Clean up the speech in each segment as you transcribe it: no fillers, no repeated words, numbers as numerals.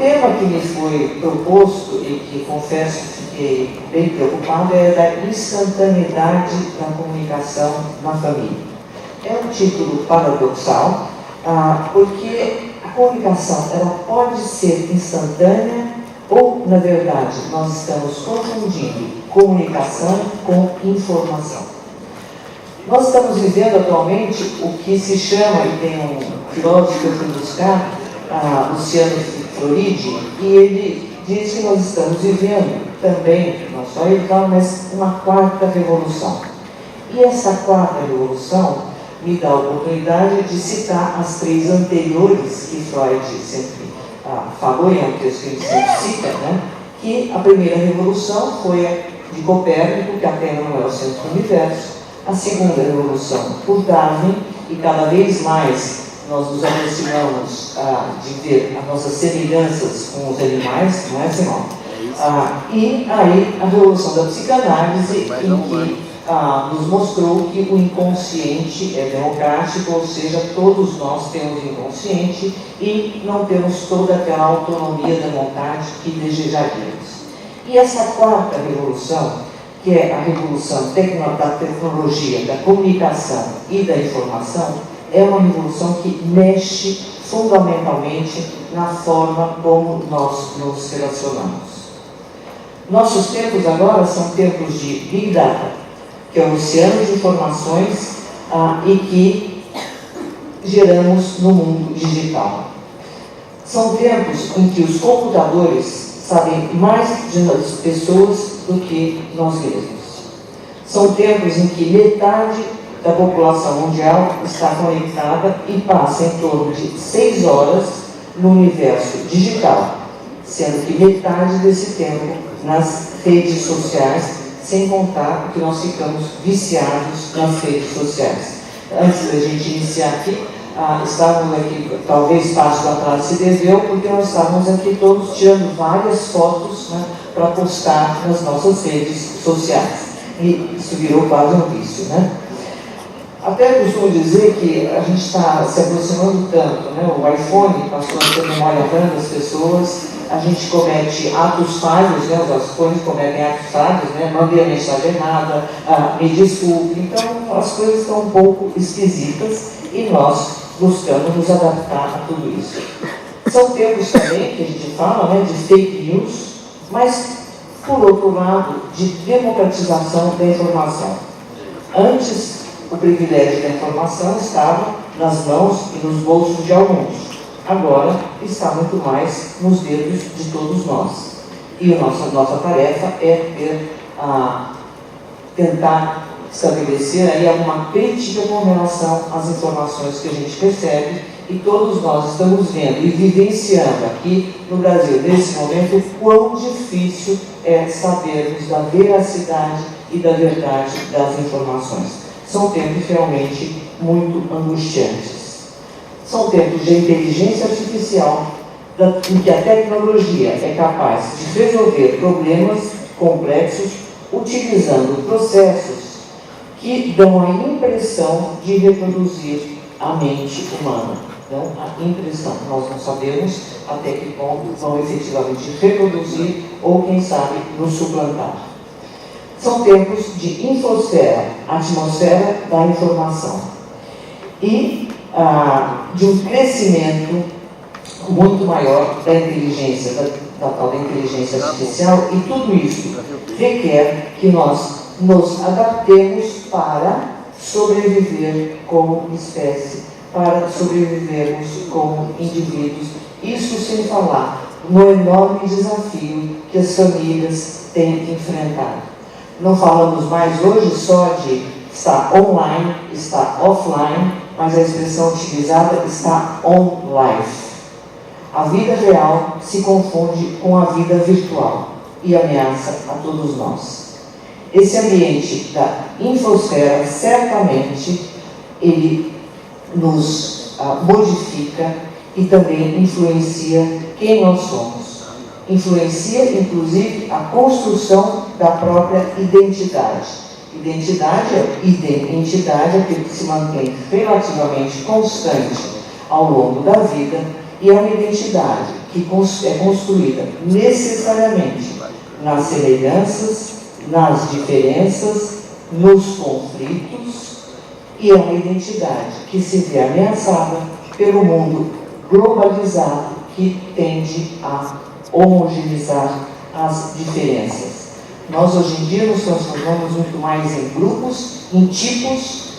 tema que me foi proposto e que, confesso, fiquei bem preocupado é da instantaneidade da comunicação na família. É um título paradoxal, porque a comunicação ela pode ser instantânea ou, na verdade, nós estamos confundindo comunicação com informação. Nós estamos vivendo atualmente o que se chama, e tem um filósofo que eu fui buscar, Luciano Floridi, e ele diz que nós estamos vivendo também, não só ele fala, mas uma quarta revolução. E essa quarta revolução me dá a oportunidade de citar as três anteriores que Freud sempre falou, e é um texto que ele sempre cita, né? Que a primeira revolução foi a de Copérnico, que a Terra não é o centro do universo. A segunda revolução por Darwin, e cada vez mais nós nos aproximamos de ver as nossas semelhanças com os animais, não é, Simão? E aí a revolução da psicanálise, em que nos mostrou que o inconsciente é democrático, ou seja, todos nós temos inconsciente e não temos toda aquela autonomia da vontade que desejaríamos. E essa quarta revolução, que é a revolução da tecnologia, da comunicação e da informação, é uma revolução que mexe fundamentalmente na forma como nós nos relacionamos. Nossos tempos agora são tempos de Big Data, que é um oceano de informações e que geramos no mundo digital. São tempos em que os computadores sabem mais das pessoas do que nós mesmos. São tempos em que metade da população mundial está conectada e passa em torno de 6 horas no universo digital, sendo que metade desse tempo nas redes sociais, sem contar que nós ficamos viciados nas redes sociais. Antes da gente iniciar aqui, estávamos aqui, talvez passo atrás se deveu, porque nós estávamos aqui todos tirando várias fotos, né, para postar nas nossas redes sociais. E isso virou quase um vício, né? Até costumo dizer que a gente está se aproximando tanto, né? O iPhone passou a ter memória RAM das pessoas, a gente comete atos falhos, né? Os iPhones cometem atos falhos, né? Mandei a mensagem errada, me desculpe. Então, as coisas estão um pouco esquisitas e nós buscamos nos adaptar a tudo isso. São tempos também que a gente fala, né, de fake news, mas, por outro lado, de democratização da informação. Antes, o privilégio da informação estava nas mãos e nos bolsos de alguns. Agora, está muito mais nos dedos de todos nós. E a nossa tarefa é tentar estabelecer aí alguma crítica com relação às informações que a gente recebe, e todos nós estamos vendo e vivenciando aqui no Brasil, nesse momento, o quão difícil é sabermos da veracidade e da verdade das informações. São tempos realmente muito angustiantes. São tempos de inteligência artificial, em que a tecnologia é capaz de resolver problemas complexos utilizando processos que dão a impressão de reproduzir a mente humana. Então, a impressão, nós não sabemos até que ponto vão efetivamente reproduzir ou, quem sabe, nos suplantar. São tempos de infosfera, atmosfera da informação, e de um crescimento muito maior da inteligência, da tal da inteligência artificial, e tudo isso requer que nós nos adaptemos para sobreviver como espécie, para sobrevivermos como indivíduos. Isso sem falar no enorme desafio que as famílias têm que enfrentar. Não falamos mais hoje só de estar online, estar offline, mas a expressão utilizada está on life. A vida real se confunde com a vida virtual e ameaça a todos nós. Esse ambiente da infosfera, certamente, ele nos modifica e também influencia quem nós somos. Influencia, inclusive, a construção da própria identidade. Identidade é entidade, aquilo que se mantém relativamente constante ao longo da vida, e é uma identidade que é construída necessariamente nas semelhanças, nas diferenças, nos conflitos, e é uma identidade que se vê ameaçada pelo mundo globalizado que tende a homogeneizar as diferenças. Nós hoje em dia nos transformamos muito mais em grupos, em tipos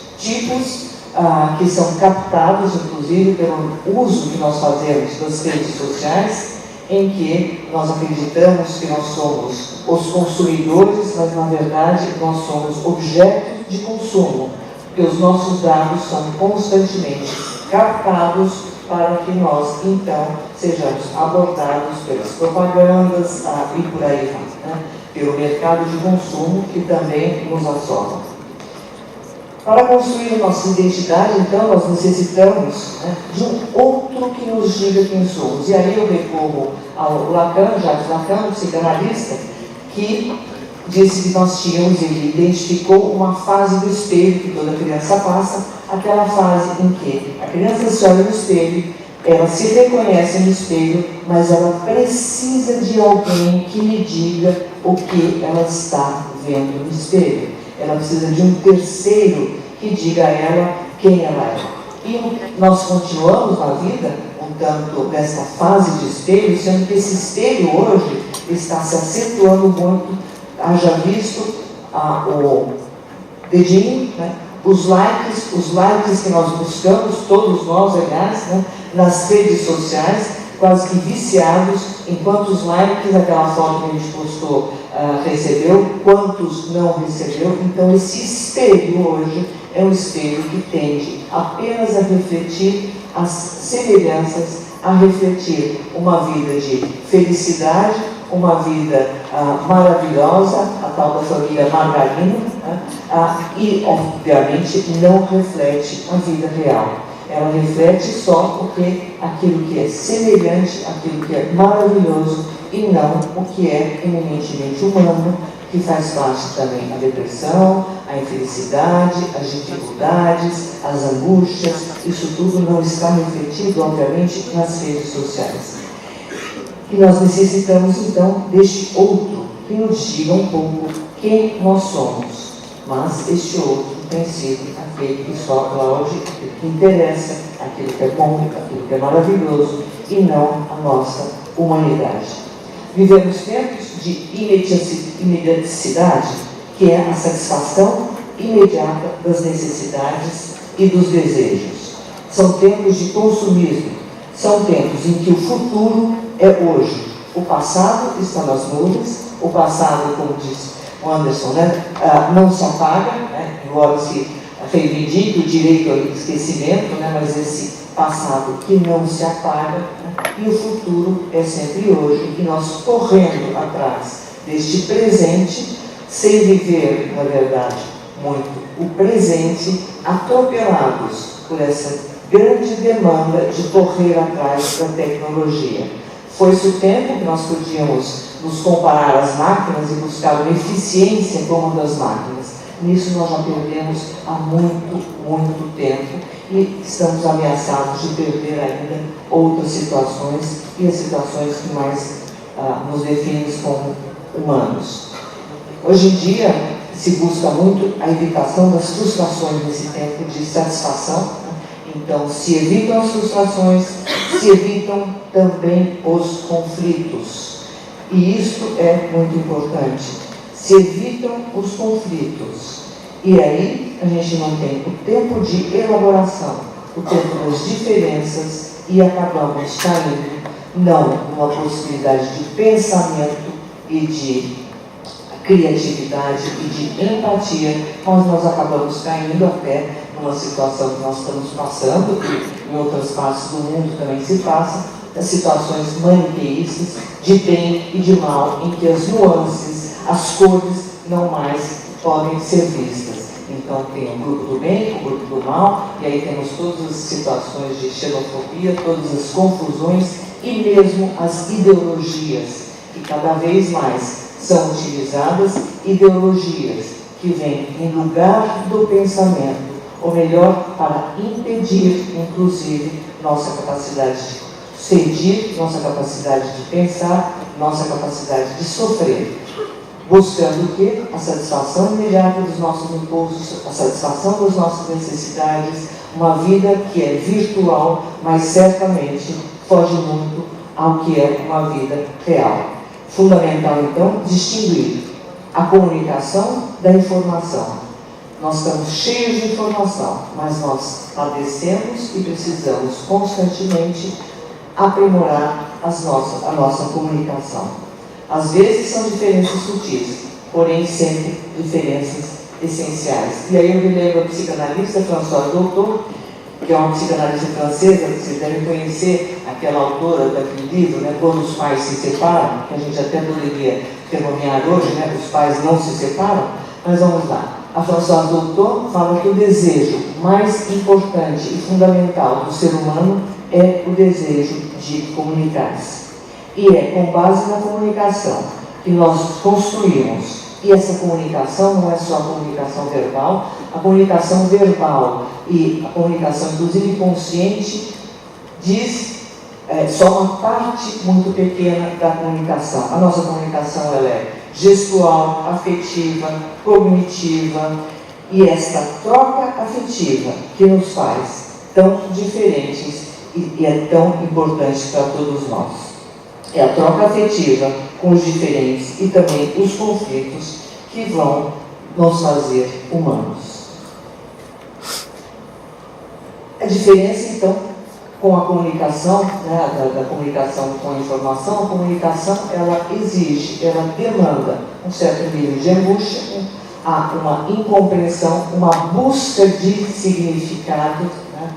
que são captados, inclusive, pelo uso que nós fazemos das redes sociais, em que nós acreditamos que nós somos os consumidores, mas, na verdade, nós somos objetos de consumo, porque os nossos dados são constantemente captados para que nós, então, sejamos abordados pelas propagandas e por aí vai, né? Pelo mercado de consumo, que também nos assola. Para construir a nossa identidade, então, nós necessitamos, né, de um outro que nos diga quem somos. E aí eu recorro ao Lacan, Jacques Lacan, um psicanalista, que disse que nós tínhamos, ele identificou uma fase do espelho que toda criança passa, aquela fase em que a criança se olha no espelho, ela se reconhece no espelho, mas ela precisa de alguém que lhe diga o que ela está vendo no espelho. Ela precisa de um terceiro que diga a ela quem ela é. E nós continuamos na vida, um tanto dessa fase de espelho, sendo que esse espelho hoje está se acentuando muito. Haja visto o dedinho, né? Os likes que nós buscamos, todos nós, aliás, né? Nas redes sociais, quase que viciados em quantos likes aquela foto que a gente postou recebeu, quantos não recebeu. Então esse espelho hoje é um espelho que tende apenas a refletir as semelhanças, a refletir uma vida de felicidade, uma vida maravilhosa, a tal da família margarina, né? E obviamente não reflete a vida real. Ela reflete só aquilo que é semelhante, aquilo que é maravilhoso, e não o que é eminentemente humano, que faz parte também a depressão, a infelicidade, as dificuldades, as angústias. Isso tudo não está refletido, obviamente, nas redes sociais. E nós necessitamos, então, deste outro que nos diga um pouco quem nós somos. Mas este outro tem sido aquele que só aplaude aquilo que interessa, aquilo que é bom, aquilo que é maravilhoso, e não a nossa humanidade. Vivemos tempos de imediaticidade, que é a satisfação imediata das necessidades e dos desejos. São tempos de consumismo, são tempos em que o futuro é hoje. O passado está nas nuvens, o passado, como diz o Anderson, né, não se apaga, né, embora se reivindique o direito ao esquecimento, né, mas esse passado que não se apaga, né, e o futuro é sempre hoje, e nós correndo atrás deste presente, sem viver, na verdade, muito o presente, atropelados por essa grande demanda de correr atrás da tecnologia. Foi-se o tempo que nós podíamos nos comparar às máquinas e buscar uma eficiência como a das máquinas. Nisso nós já perdemos há muito tempo e estamos ameaçados de perder ainda outras situações, e as situações que mais nos definem como humanos. Hoje em dia se busca muito a evitação das frustrações nesse tempo de satisfação. Então, se evitam as frustrações, se evitam também os conflitos. E isso é muito importante. Se evitam os conflitos. E aí, a gente não tem o tempo de elaboração, o tempo das diferenças, e acabamos caindo, não numa possibilidade de pensamento e de criatividade e de empatia, mas nós acabamos caindo até numa situação que nós estamos passando, que em outras partes do mundo também se passa, as situações maniqueístas de bem e de mal, em que as nuances, as cores não mais podem ser vistas. Então tem o grupo do bem, o grupo do mal, e aí temos todas as situações de xenofobia, todas as confusões e mesmo as ideologias, que cada vez mais são utilizadas, ideologias que vêm em lugar do pensamento, ou melhor, para impedir, inclusive, nossa capacidade de cedir nossa capacidade de pensar, nossa capacidade de sofrer, buscando o quê? A satisfação imediata dos nossos impulsos, a satisfação das nossas necessidades, uma vida que é virtual, mas certamente foge muito ao que é uma vida real. Fundamental, então, distinguir a comunicação da informação. Nós estamos cheios de informação, mas nós padecemos e precisamos constantemente aprimorar a nossa comunicação. Às vezes são diferenças sutis, porém sempre diferenças essenciais. E aí eu me lembro da psicanalista Françoise Dolto, que é uma psicanalista francesa, que vocês devem conhecer, aquela autora daquele livro, né, Quando os Pais se Separam, que a gente até poderia termonear hoje, né, os pais não se separam, mas vamos lá. A Françoise Dolto fala que o desejo mais importante e fundamental do ser humano é o desejo de comunicar-se. E é com base na comunicação que nós construímos. E essa comunicação não é só a comunicação verbal e a comunicação, inclusive consciente, diz só uma parte muito pequena da comunicação. A nossa comunicação ela é gestual, afetiva, cognitiva, e esta troca afetiva que nos faz tão diferentes e é tão importante para todos nós. É a troca afetiva com os diferentes e também os conflitos que vão nos fazer humanos. A diferença, então, com a comunicação, né, da comunicação com a informação, a comunicação, ela exige, ela demanda um certo nível de angústia, há uma incompreensão, uma busca de significado, né,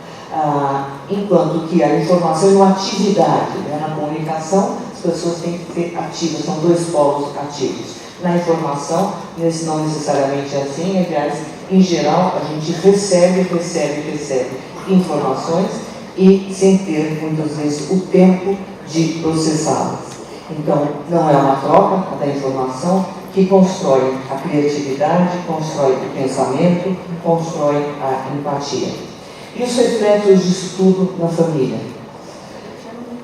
enquanto que a informação é uma atividade, né, na comunicação, as pessoas têm que ser ativas, são dois polos ativos. Na informação, não necessariamente é assim, aliás, em geral, a gente recebe informações e sem ter, muitas vezes, o tempo de processá-las. Então, não é uma troca da informação que constrói a criatividade, constrói o pensamento, constrói a empatia. E os reflexos disso tudo na família.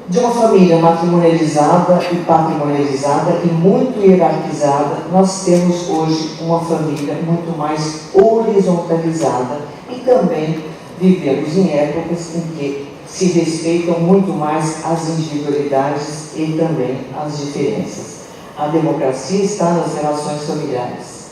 De uma família matrimonializada e patrimonializada e muito hierarquizada, nós temos hoje uma família muito mais horizontalizada e também vivemos em épocas em que se respeitam muito mais as individualidades e também as diferenças. A democracia está nas relações familiares.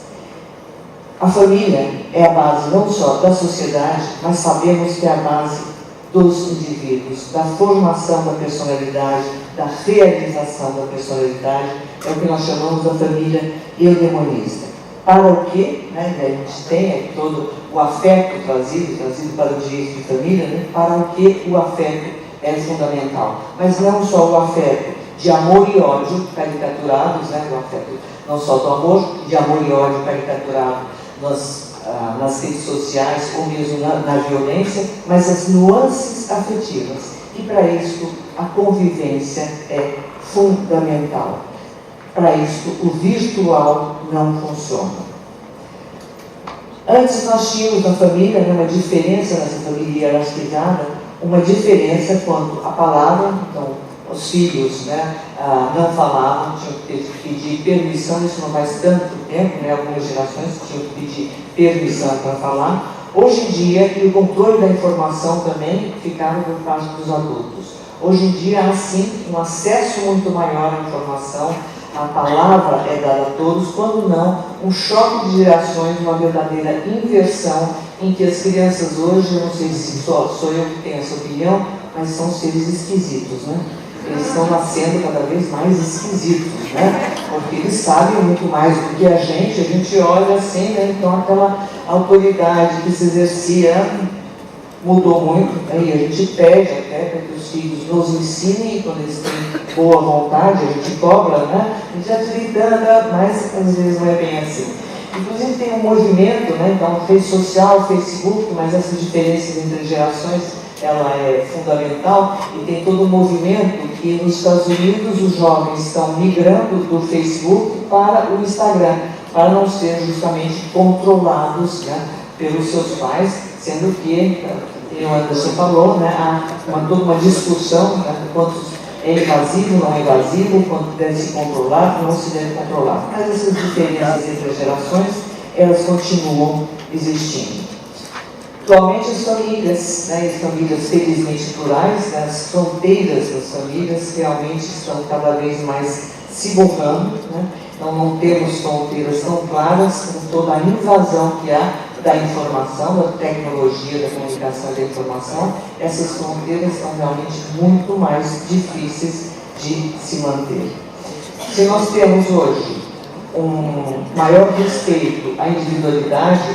A família é a base não só da sociedade, mas sabemos que é a base dos indivíduos, da formação da personalidade, da realização da personalidade, é o que nós chamamos da família eudemonista. Para o quê? Né, a gente tem todo o afeto trazido para o direito de família, né, para o que o afeto é fundamental. Mas não só o afeto de amor e ódio caricaturados, né, o afeto não só do amor, de amor e ódio caricaturado nas redes sociais ou mesmo na violência, mas as nuances afetivas. E para isso a convivência é fundamental. Para isso o virtual não funciona. Antes nós tínhamos na família, né, uma diferença nessa família hierarquizada, uma diferença quanto à palavra. Então, os filhos, né, não falavam, tinham que pedir permissão, isso não faz tanto tempo, né, algumas gerações tinham que pedir permissão para falar. Hoje em dia, e o controle da informação também ficava por parte dos adultos. Hoje em dia há sim um acesso muito maior à informação, a palavra é dada a todos, quando não, um choque de gerações, uma verdadeira inversão, em que as crianças hoje, eu não sei se sou eu que tenho essa opinião, mas são seres esquisitos, né? Eles estão nascendo cada vez mais esquisitos, né? Porque eles sabem muito mais do que a gente olha assim, né? Então aquela autoridade que se exercia mudou muito, né? E a gente pede até para que os filhos nos ensinem, quando eles têm boa vontade, a gente cobra, né? A gente acredita, mas às vezes não é bem assim. Inclusive tem um movimento, né? Então, rede social, Facebook, mas essas diferenças entre gerações, ela é fundamental, e tem todo um movimento que nos Estados Unidos os jovens estão migrando do Facebook para o Instagram, para não ser justamente controlados, né, pelos seus pis, sendo que tem o Anderson falou, né, há toda uma discussão, né, quanto é invasivo, não é invasivo, quanto deve se controlar, não se deve controlar. Mas essas diferenças entre as gerações, elas continuam existindo. Atualmente as famílias, né, as famílias felizmente plurais, né, as fronteiras das famílias realmente estão cada vez mais se borrando, né? Então não temos fronteiras tão claras com toda a invasão que há da informação, da tecnologia, da comunicação e da informação. Essas fronteiras são realmente muito mais difíceis de se manter. Se nós temos hoje um maior respeito à individualidade,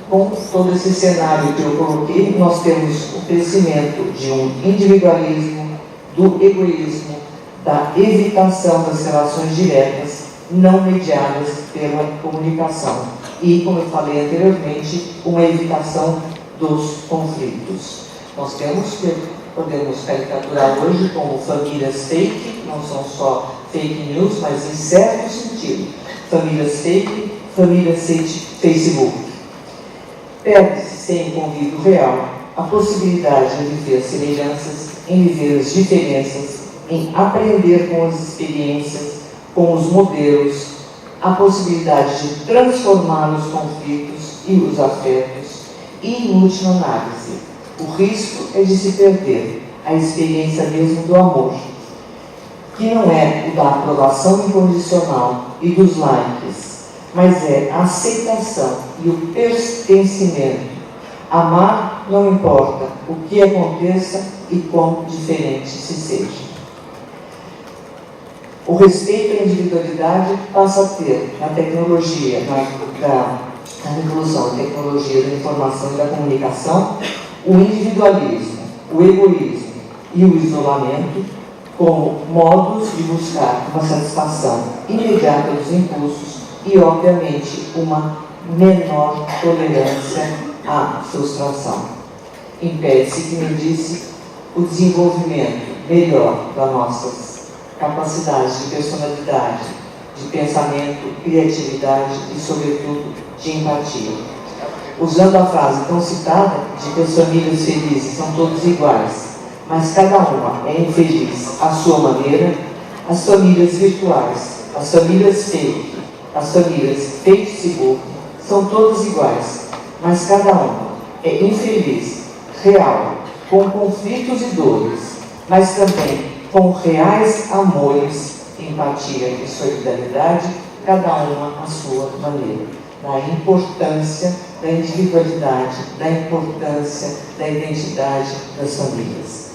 com todo esse cenário que eu coloquei, nós temos o crescimento de um individualismo, do egoísmo, da evitação das relações diretas, não mediadas pela comunicação. E, como eu falei anteriormente, uma evitação dos conflitos. Nós podemos caricaturar hoje como famílias fake, não são só fake news, mas em certo sentido. Famílias fake, famílias Facebook. Perde-se sem convívio real a possibilidade de viver as semelhanças, em viver as diferenças, em aprender com as experiências, com os modelos, a possibilidade de transformar os conflitos e os afetos e, em última análise, o risco é de se perder a experiência mesmo do amor, que não é o da aprovação incondicional e dos likes, mas é a aceitação e o pertencimento. Amar não importa o que aconteça e quão diferente se seja. O respeito à individualidade passa a ter, na tecnologia, na revolução da tecnologia da informação e da comunicação, o individualismo, o egoísmo e o isolamento como modos de buscar uma satisfação imediata dos impulsos e, obviamente, uma menor tolerância à frustração. Impede-se, que me disse, o desenvolvimento melhor das nossas capacidades de personalidade, de pensamento, criatividade e, sobretudo, de empatia. Usando a frase tão citada de que as famílias felizes são todas iguais, mas cada uma é infeliz à sua maneira, as famílias virtuais, as famílias fake, as famílias Facebook são todas iguais, mas cada uma é infeliz, real, com conflitos e dores, mas também com reais amores, empatia e solidariedade, cada uma à sua maneira. Da importância da individualidade, da importância da identidade das famílias.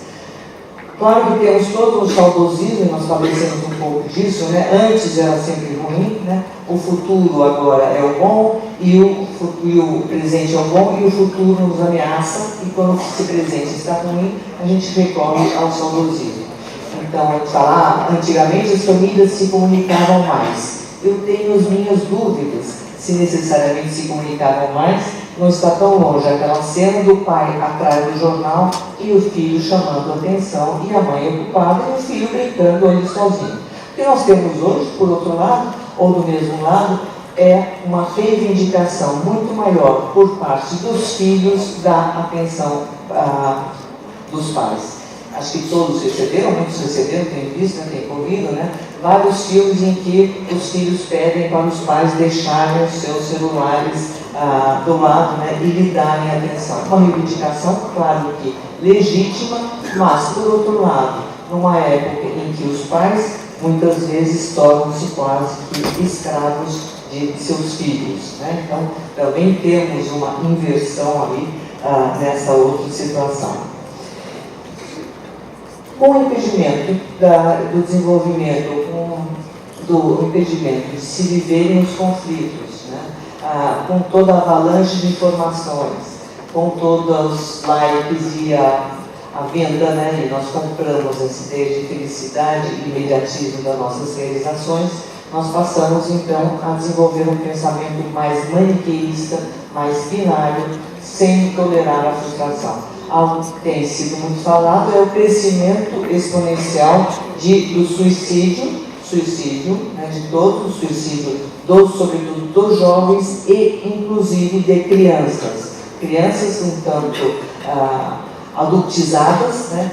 Claro que temos todo o saudosismo, e nós falecemos um pouco disso, né? Antes era sempre ruim, né? O futuro agora é o bom, e o presente é o bom, e o futuro nos ameaça, e quando esse presente está ruim, a gente recorre ao saudosismo. Então, a gente fala, antigamente as famílias se comunicavam mais. Eu tenho as minhas dúvidas se necessariamente se comunicavam mais. Não está tão longe aquela cena do pai atrás do jornal e o filho chamando a atenção e a mãe ocupada e o filho brincando ali sozinho. O que nós temos hoje, por outro lado, ou do mesmo lado, é uma reivindicação muito maior por parte dos filhos da atenção dos pais. Acho que todos receberam, muitos receberam, tem visto, né, tem ouvido, né? Vários filmes em que os filhos pedem para os pais deixarem os seus celulares do lado, né, e lhe darem atenção. Uma reivindicação, claro que legítima, mas, por outro lado, numa época em que os pais muitas vezes tornam-se quase que escravos de seus filhos, né? Então, também temos uma inversão ali nessa outra situação. Com o impedimento do desenvolvimento, do impedimento de se viverem os conflitos, né? Com toda a avalanche de informações, com todos os likes e a venda, né? E nós compramos essa ideia de felicidade e imediatismo das nossas realizações, nós passamos então a desenvolver um pensamento mais maniqueísta, mais binário, sem tolerar a frustração. Algo que tem sido muito falado é o crescimento exponencial do suicídio, né, de todo o suicídio, sobretudo dos jovens e inclusive de crianças. Crianças um tanto adultizadas, né?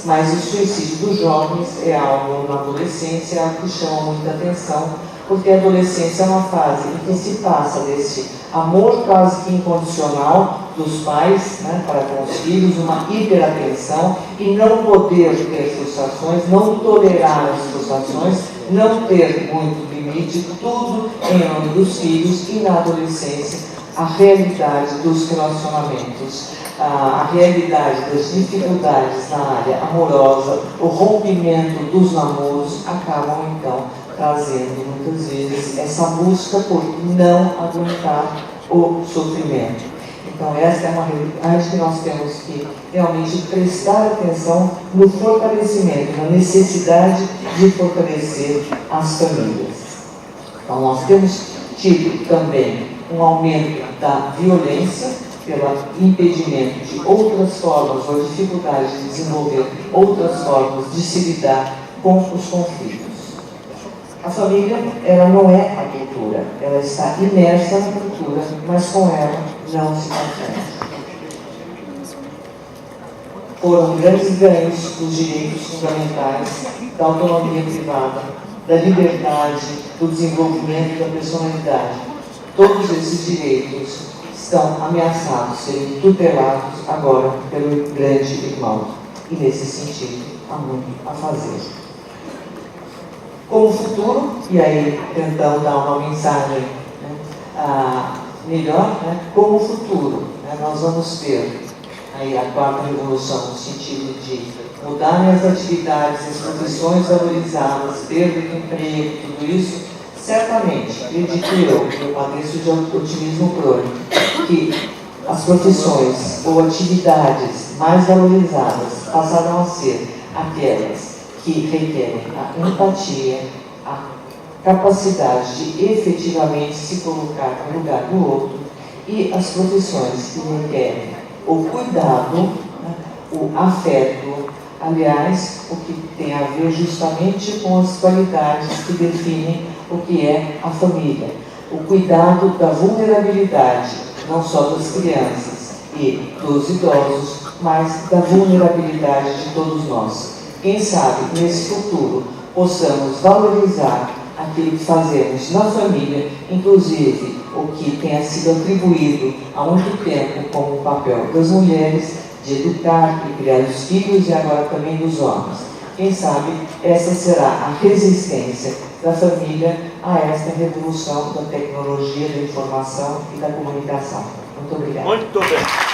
Mas o suicídio dos jovens é algo na adolescência, é algo que chama muita atenção, porque a adolescência é uma fase em que se passa desse amor quase que incondicional dos pais, né, para com os filhos, uma hiperatenção e não poder ter frustrações, não tolerar as frustrações, não ter muito limite, tudo em nome dos filhos, e na adolescência a realidade dos relacionamentos, a realidade das dificuldades na área amorosa, o rompimento dos namoros acabam então trazendo muitas vezes essa busca por não aguentar o sofrimento. Então essa é uma realidade que nós temos que realmente prestar atenção no fortalecimento, na necessidade de fortalecer as famílias. Então nós temos tido também um aumento da violência pelo impedimento de outras formas ou dificuldade de desenvolver outras formas de se lidar com os conflitos. A família, ela não é a cultura, ela está imersa na cultura, mas com ela não se confronta. Foram grandes ganhos dos direitos fundamentais, da autonomia privada, da liberdade, do desenvolvimento da personalidade. Todos esses direitos estão ameaçados de serem tutelados agora pelo grande irmão. E nesse sentido, há muito a fazer. Como futuro, e aí tentando dar uma mensagem, né, melhor, né, como futuro, né, nós vamos ter aí a quarta revolução no sentido de mudarem as atividades, as profissões valorizadas, perda de emprego, tudo isso. Certamente, acredito eu padeço de otimismo crônico, que as profissões ou atividades mais valorizadas passarão a ser aquelas que requerem a empatia, a capacidade de efetivamente se colocar no lugar do outro, e as profissões que requerem o cuidado, né, o afeto, aliás, o que tem a ver justamente com as qualidades que definem o que é a família. O cuidado da vulnerabilidade, não só das crianças e dos idosos, mas da vulnerabilidade de todos nós. Quem sabe, nesse futuro, possamos valorizar aquilo que fazemos na família, inclusive o que tenha sido atribuído há muito tempo como o papel das mulheres, de educar e criar os filhos e agora também dos homens. Quem sabe essa será a resistência da família a esta revolução da tecnologia, da informação e da comunicação. Muito obrigada. Muito bem.